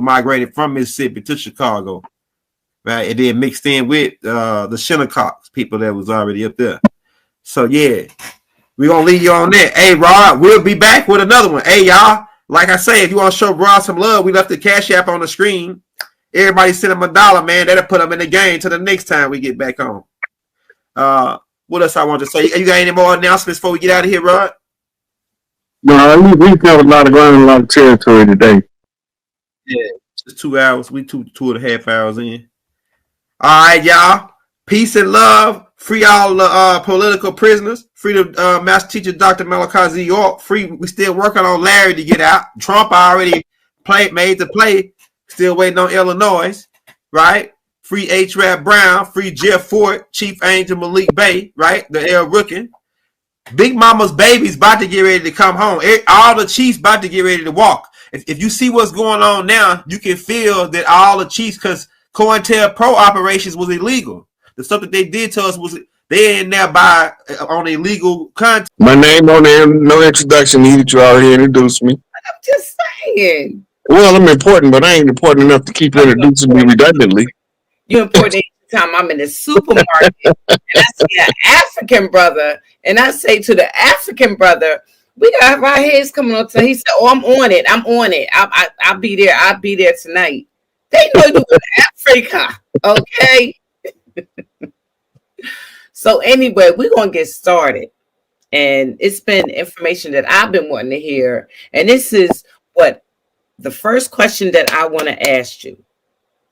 migrated from Mississippi to Chicago, right? And then mixed in with the Shinnecock people that was already up there. So yeah, we're gonna leave you on that. Hey Rod, we'll be back with another one. Hey y'all, like I say, if you want to show Rod some love, we left the Cash App on the screen. Everybody send him $1, man. That'll put him in the game till the next time we get back on. What else I want to say? You got any more announcements before we get out of here, Rod? No, we covered a lot of ground, a lot of territory today. Yeah, just 2 hours. We 2.5 hours in. All right, y'all. Peace and love. Free all the political prisoners. Free the Master Teacher Dr. Malachi Z. York. Free. We still working on Larry to get out. Trump already made the play. Still waiting on Illinois, right? Free H. Rap Brown. Free Jeff Fort. Chief Angel Malik Bay, right? The L. Rookin. Big Mama's baby's about to get ready to come home. All the Chiefs about to get ready to walk. If you see what's going on now, you can feel that all the Chiefs, because COINTELPRO operations was illegal. The stuff that they did to us was they in there by on illegal content. My name on there, no introduction needed. You already introduced me. I'm just saying. Well, I'm important, but I ain't important enough to keep introducing me redundantly. You're important anytime I'm in the supermarket and I see an African brother, and I say to the African brother, we got our heads coming on. So he said, "Oh, I'm on it. I'll be there. I'll be there tonight." They know you in Africa, okay? So anyway, we're gonna get started, and it's been information that I've been wanting to hear, and this is what the first question that I want to ask you.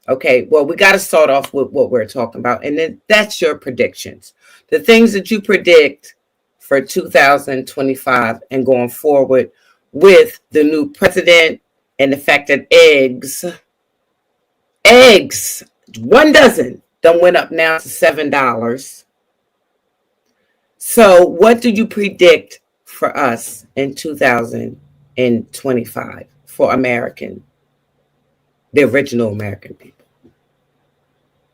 Okay, well, we got to start off with what we're talking about, and then that's your predictions, the things that you predict for 2025 and going forward with the new president and the fact that eggs, 1 dozen, done went up now to $7. So what do you predict for us in 2025 for the original American people?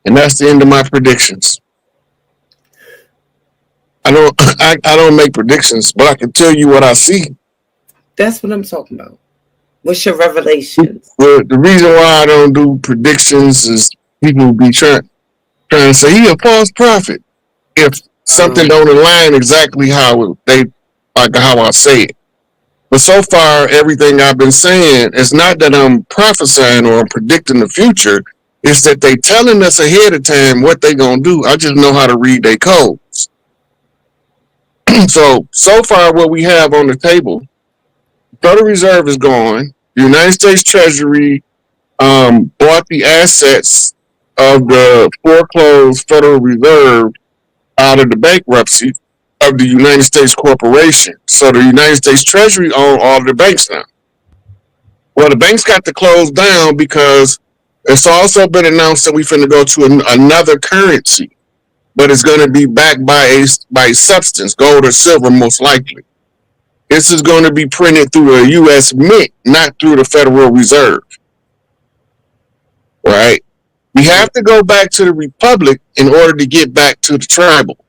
And that's the end of my predictions. I don't make predictions, but I can tell you what I see. That's what I'm talking about. What's your revelations? Well, the reason why I don't do predictions is people will be trying to say he a false prophet if something don't align exactly how I say it. But so far, everything I've been saying is not that I'm prophesying or I'm predicting the future. It's that they telling us ahead of time what they gonna do. I just know how to read their codes. So far, what we have on the table, Federal Reserve is gone. The United States Treasury bought the assets of the foreclosed Federal Reserve out of the bankruptcy of the United States Corporation. So the United States Treasury own all of the banks now. Well, the banks got to close down because it's also been announced that we finna go to another currency, but it's going to be backed by a substance, gold or silver, most likely. This is going to be printed through a U.S. mint, not through the Federal Reserve. Right? We have to go back to the Republic in order to get back to the tribal.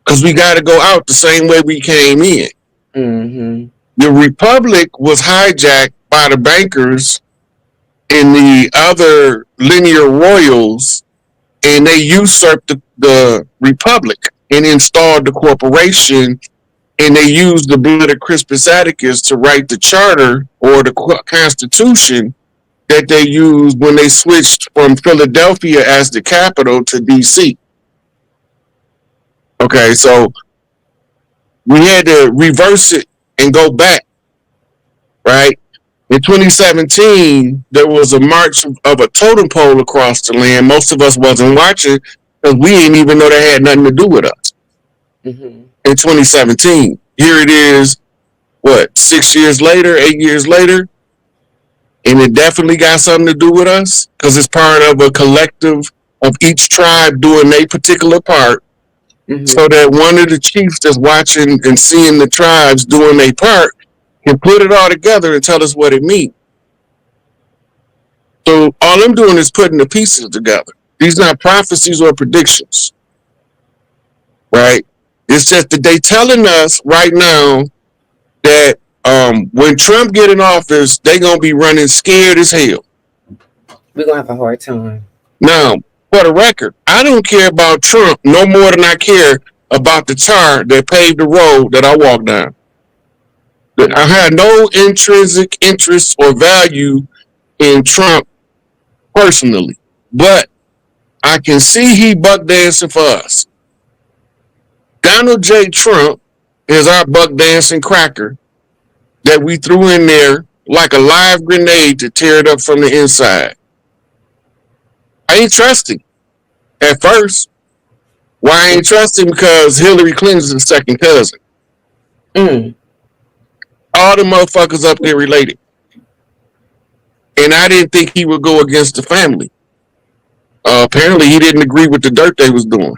Because we got to go out the same way we came in. Mm-hmm. The Republic was hijacked by the bankers and the other linear royals, and they usurped the Republic and installed the corporation, and they used the blood of Crispus Attucks to write the charter or the Constitution that they used when they switched from Philadelphia as the capital to D.C. Okay, so we had to reverse it and go back, right? In 2017, there was a march of a totem pole across the land. Most of us wasn't watching because we didn't even know that had nothing to do with us. Mm-hmm. In 2017, here it is, 6 years later, 8 years later, and it definitely got something to do with us because it's part of a collective of each tribe doing their particular part. Mm-hmm. So that one of the chiefs that's watching and seeing the tribes doing their part can put it all together and tell us what it means. So all I'm doing is putting the pieces together. These are not prophecies or predictions, right? It's just that they telling us right now that When Trump get in office, they gonna be running scared as hell. We're gonna have a hard time. Now, for the record, I don't care about Trump no more than I care about the tar that paved the road that I walked down. I had no intrinsic interest or value in Trump personally, but I can see he buck dancing for us. Donald J. Trump is our buck dancing cracker that we threw in there like a live grenade to tear it up from the inside. I ain't trusting at first. Why I ain't trusting? Because Hillary Clinton's his second cousin. All the motherfuckers up there related. And I didn't think he would go against the family. Apparently he didn't agree with the dirt they was doing.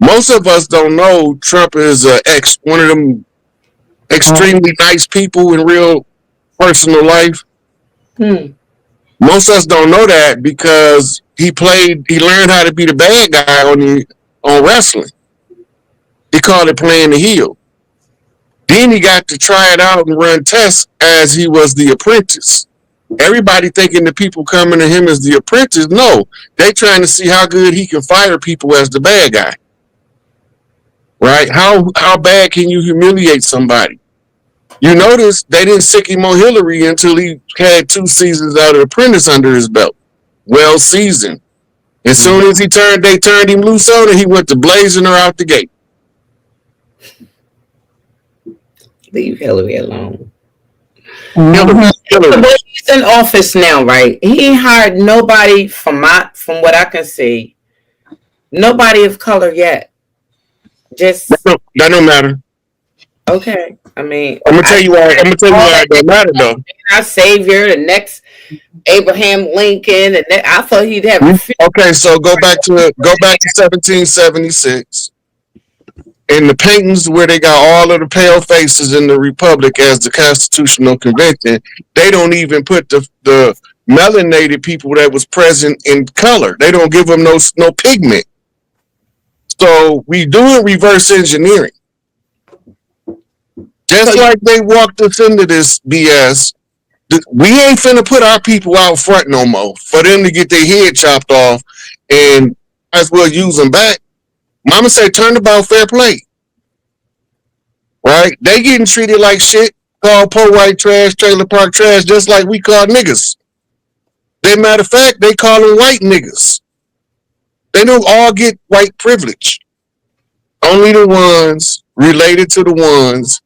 Most of us don't know Trump is one of them extremely nice people in real personal life. Most of us don't know that because he learned how to be the bad guy on wrestling. He called it playing the heel. Then he got to try it out and run tests as he was the apprentice. Everybody thinking the people coming to him as the apprentice. No, they trying to see how good he can fire people as the bad guy. Right? How bad can you humiliate somebody? You notice they didn't sick him on Hillary until he had 2 seasons out of Apprentice under his belt. Well seasoned. As soon as they turned him loose on her, he went to blazing her out the gate. Leave Hillary alone. Hillary. He's in office now, right? He ain't hired nobody from what I can see. Nobody of color yet. Just that don't matter. Okay. I mean, I'm gonna tell you why it don't matter though. Our savior, the next Abraham Lincoln, and I thought he'd have. Okay, so go back to 1776. In the paintings where they got all of the pale faces in the Republic as the Constitutional Convention, they don't even put the melanated people that was present in color. They don't give them no pigment. So we doing reverse engineering. Just like they walked us into this BS, we ain't finna put our people out front no more for them to get their head chopped off and as well use them back. Mama said, turn about fair play. Right? They getting treated like shit, called poor white trash, trailer park trash, just like we call niggas. They, matter of fact, they call them white niggas. They don't all get white privilege. Only the ones related to the ones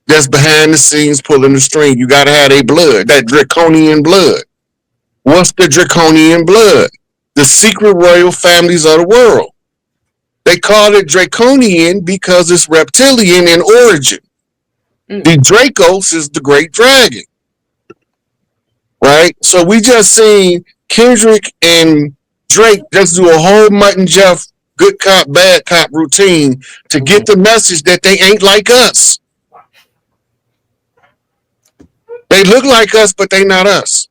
that's behind the scenes pulling the string. You gotta have their blood, that draconian blood. What's the draconian blood? The secret royal families of the world. They call it draconian because it's reptilian in origin. The Dracos is the great dragon. Right? So we just seen Kendrick and Drake just do a whole Mutt and Jeff good cop, bad cop routine to get the message that they ain't like us. They look like us, but they not us.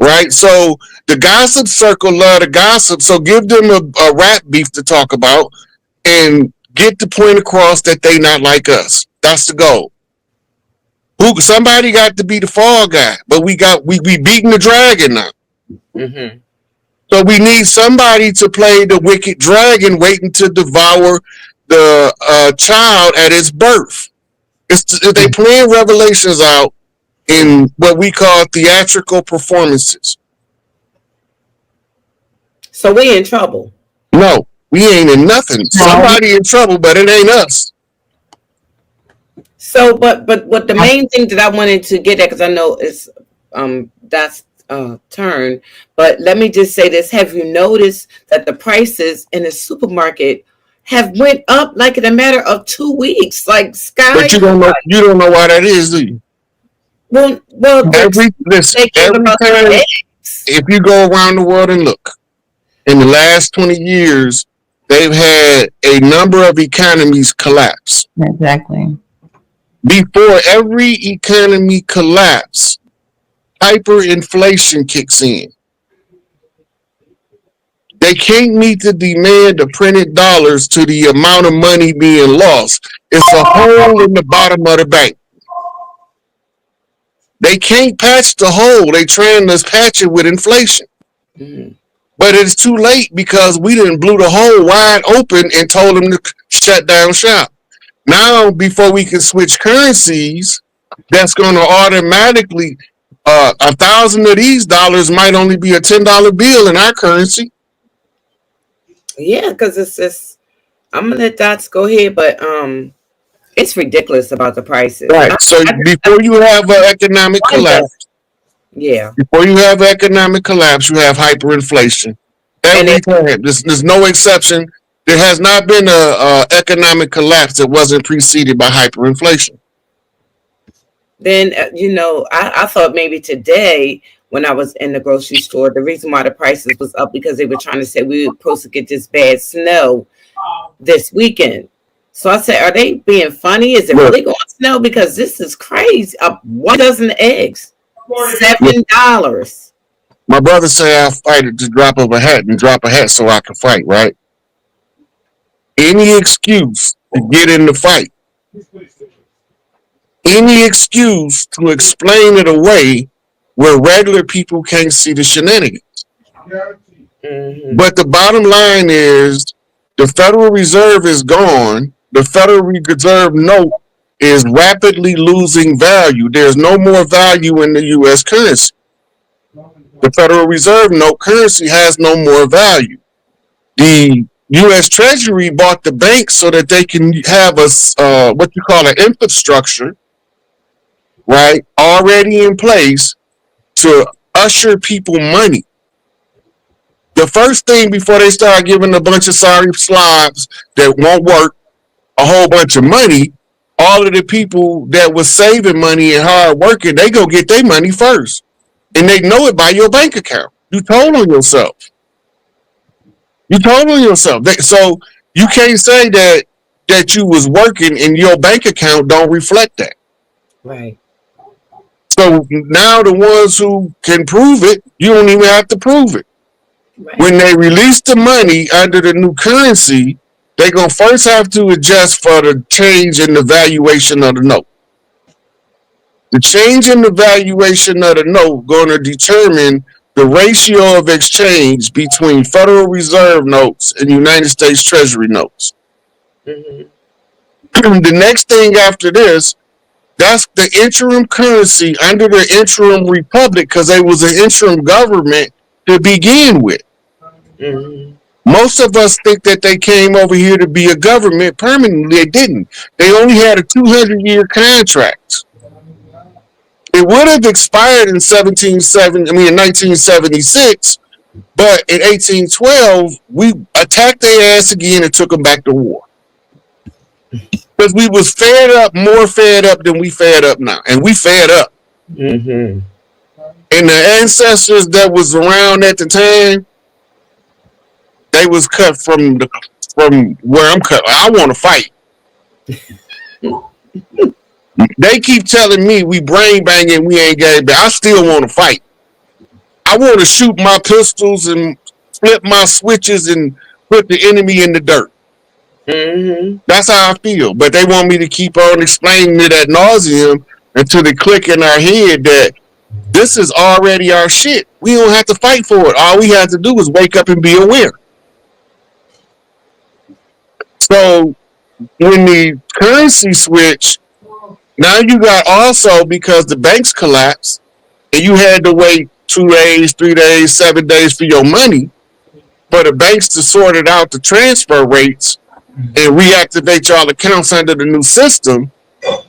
Right? So the gossip circle love the gossip, so give them a rap beef to talk about and get the point across that they not like us. That's the goal. Somebody got to be the fall guy, but we beating the dragon now. Mm-hmm. So we need somebody to play the wicked dragon waiting to devour the child at its birth. They playing Revelations out in what we call theatrical performances. So we in trouble. No, we ain't in nothing. Somebody in trouble, but it ain't us. So, but what the main thing that I wanted to get at, because I know it's that's turn, but let me just say this: have you noticed that the prices in the supermarket have went up like in a matter of 2 weeks, like sky? But you don't know why that is, do you? Well, every time, if you go around the world and look, in the last 20 years, they've had a number of economies collapse. Exactly. Before every economy collapse, hyperinflation kicks in. They can't meet the demand of printed dollars to the amount of money being lost. It's a hole in the bottom of the bank. They can't patch the hole. They trying to patch it with inflation. Mhm. But it's too late because we didn't blew the hole wide open and told them to shut down shop. Now, before we can switch currencies, that's going to automatically, 1,000 of these dollars might only be a $10 bill in our currency. Yeah, because it's just, I'm gonna let Dots go ahead, but it's ridiculous about the prices. Right. So before you have an economic collapse, Yeah. before you have economic collapse, you have hyperinflation. Every time. There's no exception. There has not been a economic collapse that wasn't preceded by hyperinflation. Then I thought maybe today when I was in the grocery store, the reason why the prices was up because they were trying to say we were supposed to get this bad snow this weekend. So I said, are they being funny? Is it really going to snow? Because this is crazy. 1 dozen eggs, $7. My brother say I fight at the drop of a hat and drop a hat so I can fight, right? Any excuse to get in the fight, any excuse to explain it away where regular people can't see the shenanigans. Mm-hmm. But the bottom line is the Federal Reserve is gone. The Federal Reserve note is rapidly losing value. There's no more value in the U.S. currency. The Federal Reserve note currency has no more value. The U.S. Treasury bought the banks so that they can have a what you call an infrastructure, right, already in place to usher people money. The first thing before they start giving a bunch of sorry slobs that won't work a whole bunch of money, all of the people that was saving money and hard working, they go get their money first. And they know it by your bank account. You told on yourself. So you can't say that you was working and your bank account don't reflect that. Right. So now the ones who can prove it, you don't even have to prove it. Right. When they release the money under the new currency, they're going to first have to adjust for the change in the valuation of the note. The change in the valuation of the note going to determine the ratio of exchange between Federal Reserve notes and United States Treasury notes. Mm-hmm. The next thing after this, that's the interim currency under the interim republic because they was an interim government to begin with. Mm-hmm. Most of us think that they came over here to be a government permanently. They didn't. They only had a 200-year contract. It would have expired in 1976, but in 1812, we attacked their ass again and took them back to war. Because we was more fed up than we fed up now. And we fed up. Mm-hmm. And the ancestors that was around at the time, they was cut from where I'm cut. I want to fight. They keep telling me we brain banging, we ain't gay, but I still want to fight. I want to shoot my pistols and flip my switches and put the enemy in the dirt. Mm-hmm. That's how I feel. But they want me to keep on explaining it ad nauseum until they click in our head that this is already our shit. We don't have to fight for it. All we have to do is wake up and be aware. So when the currency switch, now you got also because the banks collapsed and you had to wait 2 days, 3 days, 7 days for your money for the banks to sort it out the transfer rates and reactivate y'all accounts under the new system.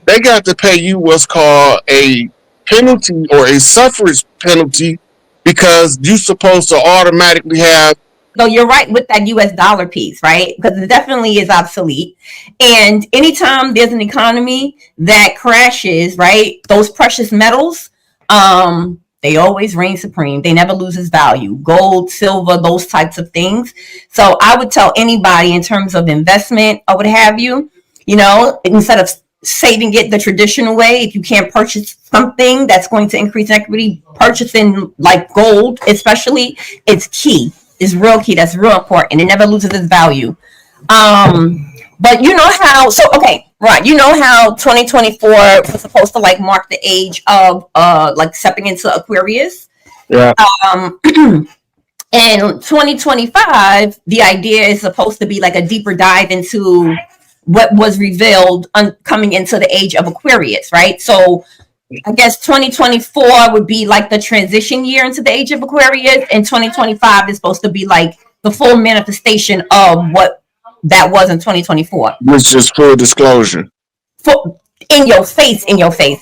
They got to pay you what's called a penalty or a suffrage penalty because you're supposed to automatically have. So you're right with that US dollar piece, right? Because it definitely is obsolete. And anytime there's an economy that crashes, right, those precious metals, they always reign supreme. They never lose its value. Gold, silver, those types of things. So I would tell anybody in terms of investment or what have you, instead of saving it the traditional way, if you can't purchase something that's going to increase equity, purchasing like gold, especially, it's key. is real key. That's real important. It never loses its value. But you know how, so okay, right. You know how 2024 was supposed to like mark the age of like stepping into Aquarius? Yeah. And 2025, the idea is supposed to be like a deeper dive into what was revealed coming into the age of Aquarius, right? So I guess 2024 would be like the transition year into the age of Aquarius, and 2025 is supposed to be like the full manifestation of what that was in 2024. Which is full disclosure. In your face.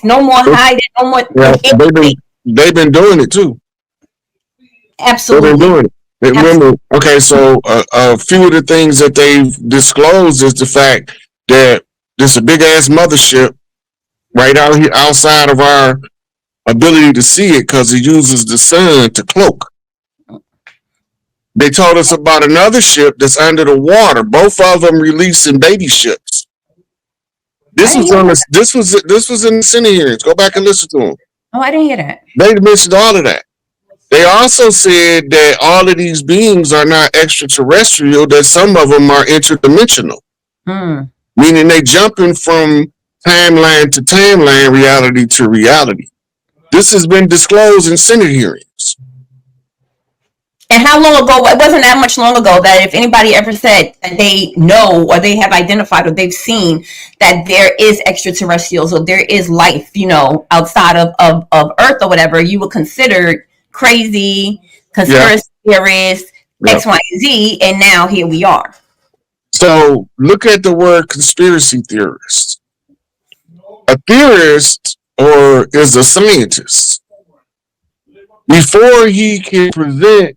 No more hiding, no more. Yeah, they've been doing it too. Absolutely. They've been doing it. Remember, okay, so a few of the things that they've disclosed is the fact that there's a big ass mothership right out here outside of our ability to see it because it uses the sun to cloak. They told us about another ship that's under the water. Both of them releasing baby ships. This was in the Senate hearings. Go back and listen to them. Oh, I didn't hear that. They mentioned all of that. They also said that all of these beings are not extraterrestrial, that some of them are interdimensional. Meaning they jumping from timeline to timeline, reality to reality. This has been disclosed in Senate hearings. And how long ago? It wasn't that much long ago that if anybody ever said that they know or they have identified or they've seen that there is extraterrestrials or there is life, you know, outside of Earth or whatever, you would consider crazy, conspiracy theorists, X, Y, and Z, and now here we are. So look at the word conspiracy theorist. A theorist is a scientist. Before he can present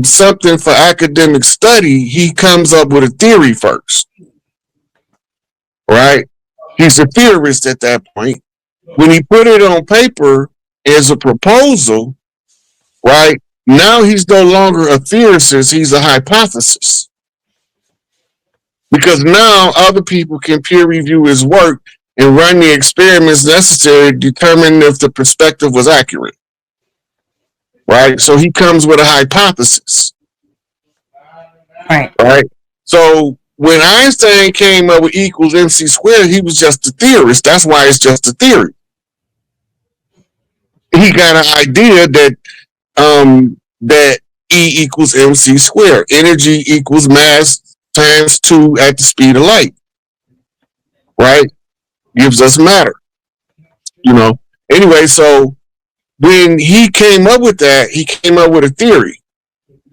something for academic study, he comes up with a theory first. Right? He's a theorist at that point. When he put it on paper as a proposal, right? Now he's no longer a theorist, he's a hypothesis. Because now other people can peer review his work and run the experiments necessary to determine if the perspective was accurate. Right? So he comes with a hypothesis. Right? So when Einstein came up with E equals MC squared, he was just a theorist. That's why it's just a theory. He got an idea that that E equals MC squared. Energy equals mass times 2 at the speed of light. Right? Gives us matter. You know? Anyway, so when he came up with that, he came up with a theory.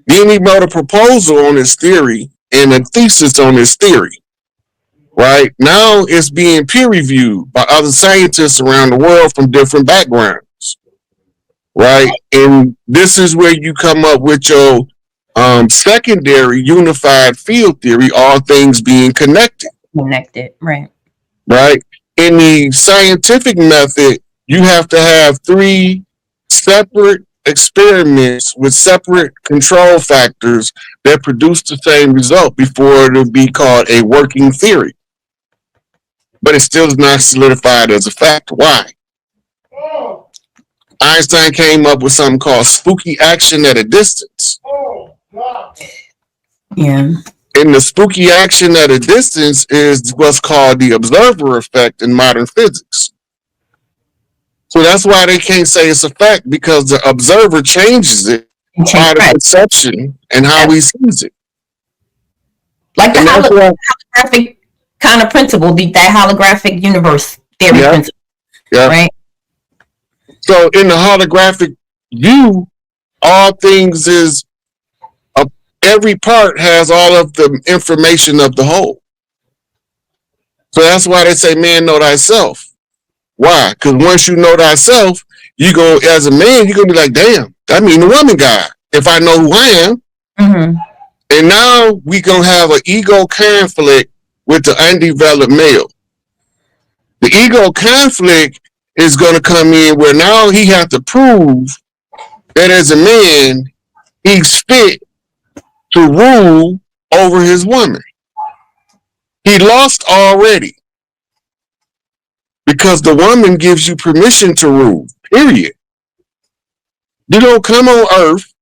Then he wrote a proposal on his theory and a thesis on his theory. Right? Now it's being peer reviewed by other scientists around the world from different backgrounds. Right? And this is where you come up with your secondary unified field theory, all things being connected. Right. Right? In the scientific method, you have to have 3 separate experiments with separate control factors that produce the same result before it'll be called a working theory. But it still is not solidified as a fact. Why? Einstein came up with something called spooky action at a distance. Yeah. And the spooky action at a distance is what's called the observer effect in modern physics. So that's why they can't say it's a fact, because the observer changes it by the perception and how he sees it. Like the holographic kind of principle, that holographic universe theory principle. Yeah. Right? So in the holographic view, all things is every part has all of the information of the whole. So that's why they say, man, know thyself. Why? Because once you know thyself, you go, as a man, you're going to be like, damn, that mean the woman guy, if I know who I am. Mm-hmm. And now we going to have an ego conflict with the undeveloped male. The ego conflict is going to come in where now he has to prove that as a man, he's fit to rule over his woman. He lost already because the woman gives you permission to rule, period. You don't come on earth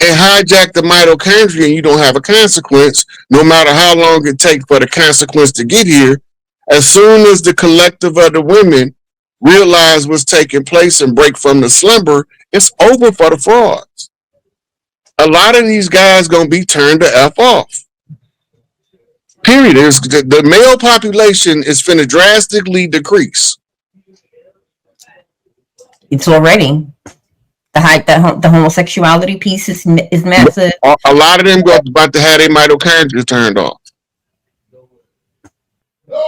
and hijack the mitochondria, and you don't have a consequence, no matter how long it takes for the consequence to get here. As soon as the collective of the women realize what's taking place and break from the slumber, it's over for the frauds. A lot of these guys gonna be turned the F off. Period. The male population is finna drastically decrease. It's already the homosexuality piece is massive. A lot of them about to have their mitochondria turned off.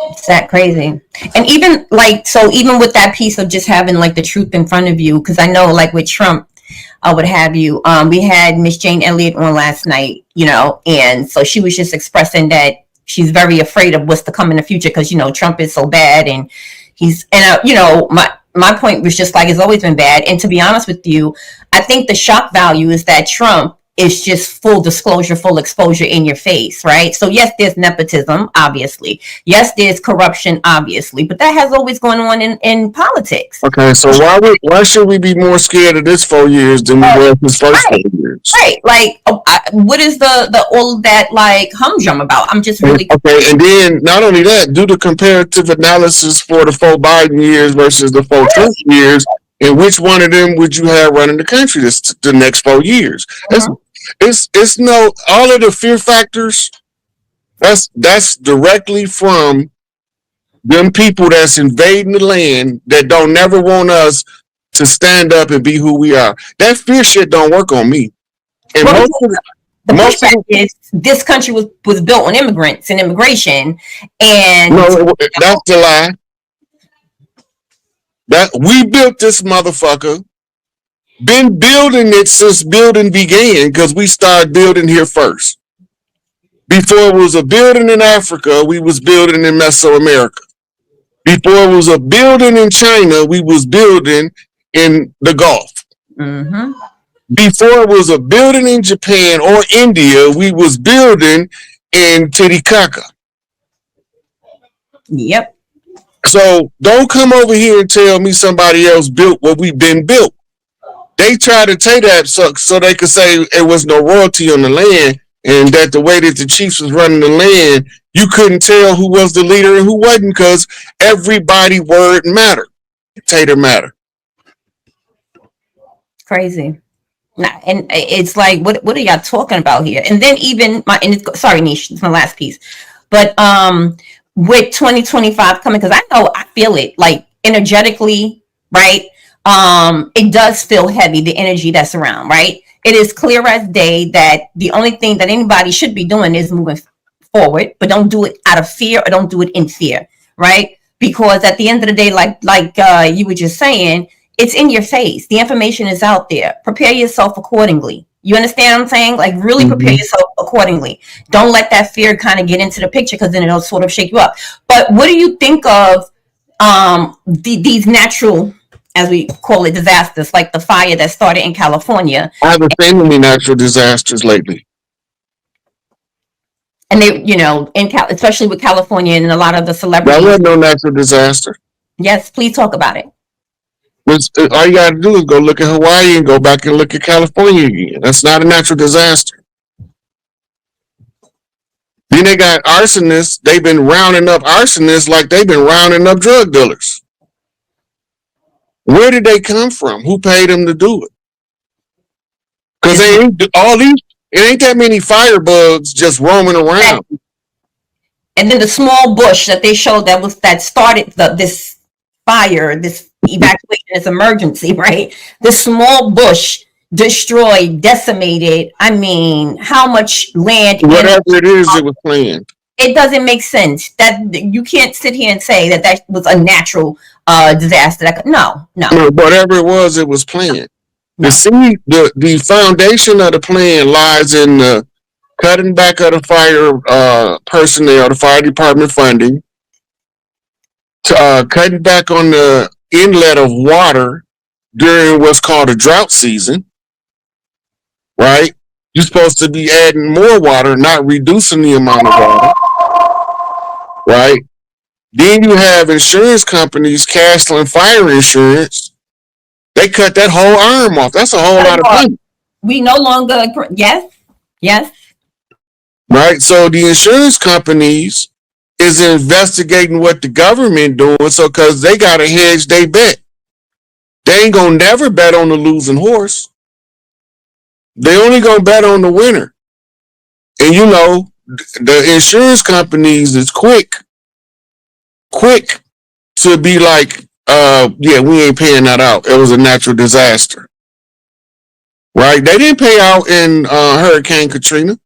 It's that crazy. And even even with that piece of just having like the truth in front of you, because I know like with Trump, what have you, we had Miss Jane Elliott on last night, and so she was just expressing that she's very afraid of what's to come in the future because Trump is so bad, and my point was just like, it's always been bad. And to be honest with you, I think the shock value is that Trump is just full disclosure, full exposure in your face, right? So yes, there's nepotism, obviously. Yes, there's corruption, obviously, but that has always gone on in politics. Okay, so why should we be more scared of this 4 years than we were his first 4 years? Right, like what is the all of that like humdrum about? I'm just really okay. And then not only that, do the comparative analysis for the 4 Biden years versus the 4 Trump years, and which one of them would you have running the country the next 4 years? It's no, all of the fear factors, that's directly from them people that's invading the land that don't never want us to stand up and be who we are. That fear shit don't work on me. And the pushback is this country was built on immigrants and immigration, and no, that's the lie. That we built this motherfucker. Been building it since building began, because we started building here first. Before it was a building in Africa, we was building in Mesoamerica. Before it was a building in China, we was building in the Gulf. Mm-hmm. Before it was a building in Japan or India, we was building in Titicaca. Yep. So don't come over here and tell me somebody else built what we've been built. They tried to take that so they could say it was no royalty on the land, and that the way that the chiefs was running the land, you couldn't tell who was the leader and who wasn't, because everybody word mattered. Dictator matter. Crazy. And it's like, what are y'all talking about here? And then even sorry, Nish, it's my last piece. But with 2025 coming, because I feel it like energetically, right? It does feel heavy, the energy that's around, right? It is clear as day that the only thing that anybody should be doing is moving forward, but don't do it out of fear or don't do it in fear, right? Because at the end of the day, like you were just saying, it's in your face. The information is out there. Prepare yourself accordingly. You understand what I'm saying? Like really prepare yourself accordingly. Don't let that fear kind of get into the picture, because then it'll sort of shake you up. But what do you think of these natural, as we call it, disasters, like the fire that started in California? I haven't seen any natural disasters lately. And they, especially with California and a lot of the celebrities. There was no natural disaster. Yes, please talk about it. All you got to do is go look at Hawaii and go back and look at California again. That's not a natural disaster. Then they got arsonists. They've been rounding up arsonists like they've been rounding up drug dealers. Where did they come from? Who paid them to do it? Because it ain't that many firebugs just roaming around. And then the small bush that they showed that started this fire, this evacuation, this emergency, right? This small bush destroyed, decimated. I mean, how much land? Whatever it is, it was planned. It doesn't make sense. That you can't sit here and say that was a natural disaster. No. Whatever it was planned. No. The foundation of the plan lies in the cutting back of the fire personnel, the fire department funding, cutting back on the inlet of water during what's called a drought season, right? You're supposed to be adding more water, not reducing the amount of water, right? Then you have insurance companies canceling fire insurance. They cut that whole arm off. That's a whole lot of money. We no longer, yes. Right. So the insurance companies is investigating what the government doing. So because they got to hedge they bet. They ain't gonna never bet on the losing horse. They only gonna bet on the winner. And you know, the insurance companies is quick to be like, yeah, we ain't paying that out. It was a natural disaster. Right? They didn't pay out in Hurricane Katrina.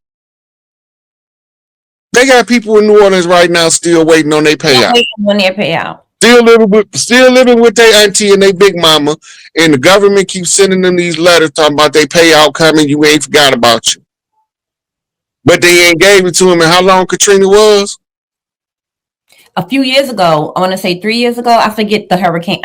They got people in New Orleans right now still waiting on their payout. Still living with their auntie and their big mama, and the government keeps sending them these letters talking about they payout coming. You ain't forgot about you, but they ain't gave it to them. And how long Katrina was? A few years ago, I want to say 3 years ago. I forget the hurricane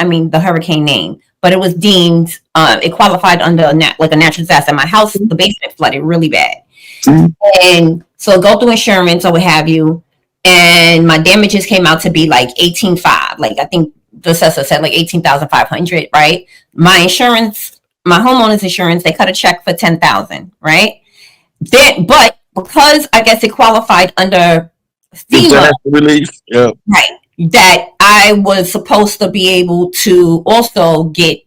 name, but it was deemed it qualified under a natural disaster. My house, the basement flooded really bad, and so go through insurance or what have you. And my damages came out to be like 18,500. Like I think the assessor said like 18,500, right? My insurance, my homeowner's insurance, they cut a check for 10,000, right? But because I guess it qualified under FEMA relief, yeah, right, that I was supposed to be able to also get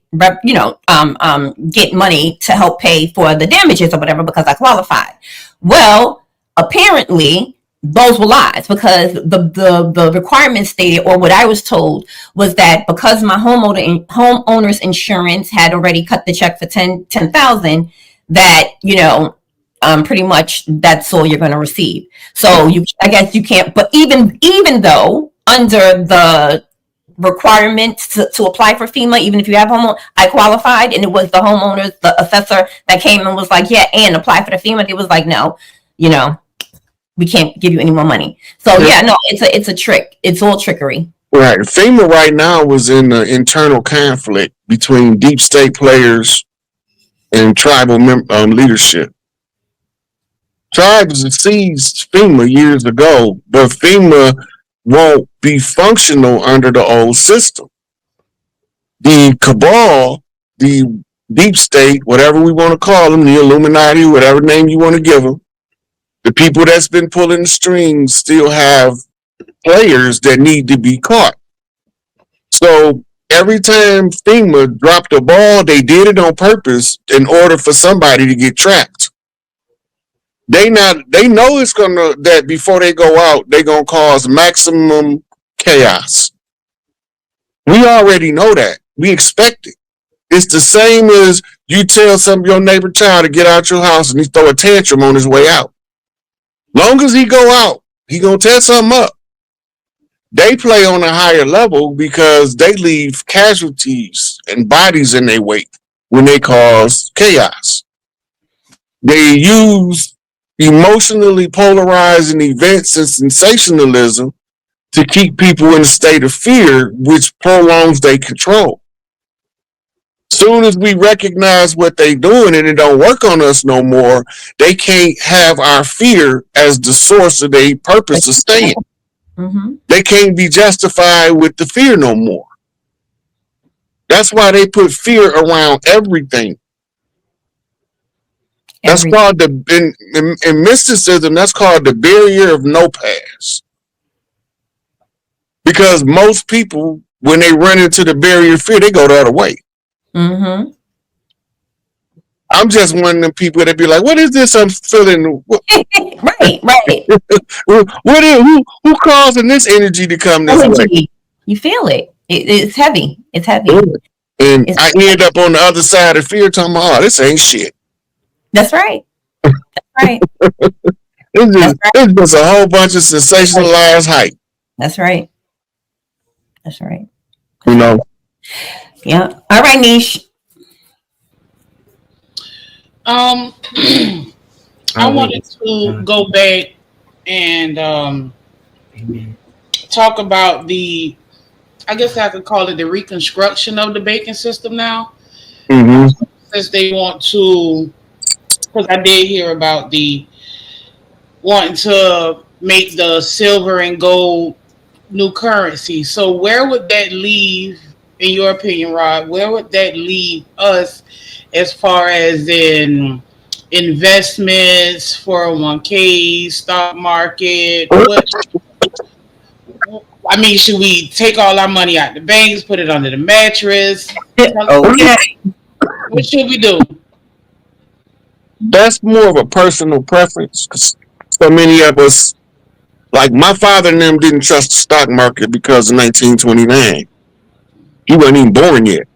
get money to help pay for the damages or whatever because I qualified. Well, apparently those were lies because the requirements stated, or what I was told, was that because my homeowner's insurance had already cut the check for 10,000, that pretty much that's all you're going to receive. So I guess you can't. But even though under the requirements to apply for FEMA, even if you have I qualified, and it was the assessor that came and was like, yeah, and apply for the FEMA. It was like, no, we can't give you any more money. So it's a trick. It's all trickery. Right. FEMA right now was in an internal conflict between deep state players and tribal leadership. Tribes seized FEMA years ago, but FEMA won't be functional under the old system. The cabal, the deep state, whatever we want to call them, the Illuminati, whatever name you want to give them, the people that's been pulling the strings still have players that need to be caught. So every time FEMA dropped a ball, they did it on purpose in order for somebody to get trapped. They know it's that before they go out, they're gonna cause maximum chaos. We already know that. We expect it. It's the same as you tell your neighbor child to get out your house and he throw a tantrum on his way out. Long as he go out, he gonna tear something up. They play on a higher level because they leave casualties and bodies in their wake when they cause chaos. They use emotionally polarizing events and sensationalism to keep people in a state of fear, which prolongs their control. Soon as we recognize what they're doing and it don't work on us no more, they can't have our fear as the source of their purpose of staying. Mm-hmm. They can't be justified with the fear no more. That's why they put fear around everything. That's called in mysticism, that's called the barrier of no pass. Because most people, when they run into the barrier of fear, they go the other way. Mm-hmm. I'm just one of them people that be like, what is this I'm feeling? Right. Who causing this energy to come this way? You feel it. It's heavy. It's heavy. And I end up on the other side of fear talking about, oh, this ain't shit. That's right. That's right. It's just a whole bunch of sensationalized hype. That's right. That's right. You know? Yeah. All right, Niche. I wanted to go back and talk about I guess I could call it the reconstruction of the banking system now. Mm-hmm. Since they want to, because I did hear about the wanting to make the silver and gold new currency. So where would that leave, in your opinion, Rod? Where would that leave us as far as in investments, 401k, stock market? What? I mean, should we take all our money out the banks, put it under the mattress? Okay. What should we do? That's more of a personal preference. 'Cause so many of us, like my father and them, didn't trust the stock market because of 1929. He wasn't even born yet.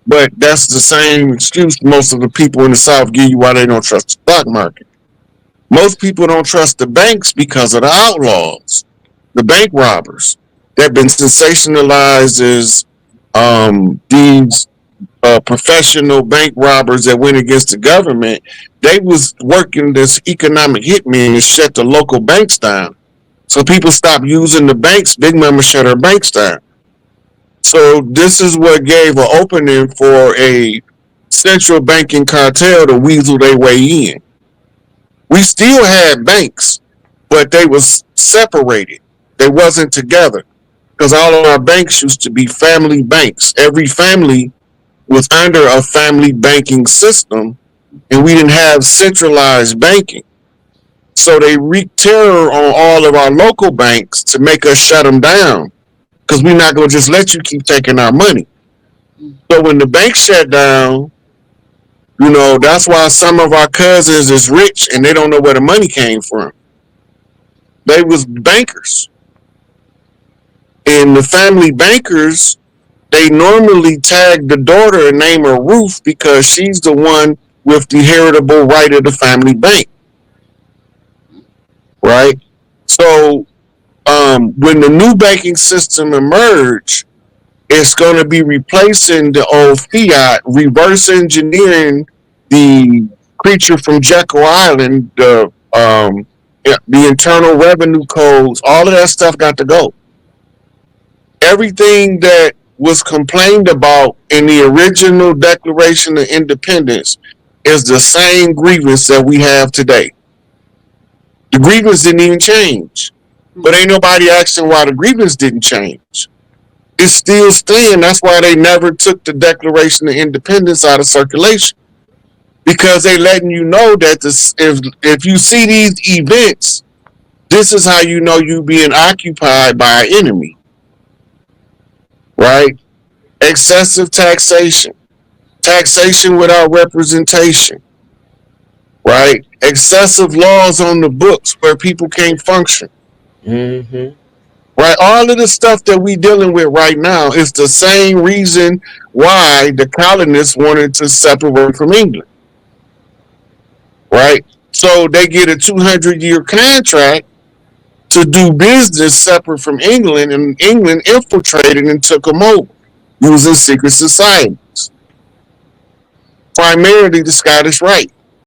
But that's the same excuse most of the people in the South give you why they don't trust the stock market. Most people don't trust the banks because of the outlaws, the bank robbers that have been sensationalized as these professional bank robbers that went against the government. They was working this economic hitman to shut the local banks down. So people stopped using the banks. Big Mama shut her banks down. So this is what gave an opening for a central banking cartel to weasel their way in. We still had banks, but they was separated. They wasn't together because all of our banks used to be family banks. Every family was under a family banking system, and we didn't have centralized banking. So they wreaked terror on all of our local banks to make us shut them down because we're not going to just let you keep taking our money. So when the bank shut down, you know, that's why some of our cousins is rich and they don't know where the money came from. They was bankers. And the family bankers, they normally tag the daughter and name her Ruth because she's the one with the heritable right of the family bank. Right? So when the new banking system emerged, it's going to be replacing the old fiat, reverse engineering the creature from Jekyll Island, the internal revenue codes, all of that stuff got to go. Everything that was complained about in the original Declaration of Independence is the same grievance that we have today. The grievance didn't even change. But ain't nobody asking why the grievance didn't change. It's still staying. That's why they never took the Declaration of Independence out of circulation. Because they letting you know that if you see these events, this is how you know you being occupied by an enemy. Right? Excessive taxation. Taxation without representation. Right? Excessive laws on the books where people can't function. Mm-hmm. Right? All of the stuff that we dealing with right now is the same reason why the colonists wanted to separate from England. Right? So they get a 200-year contract to do business separate from England, and England infiltrated and took them over using secret societies. Primarily the Scottish Rite.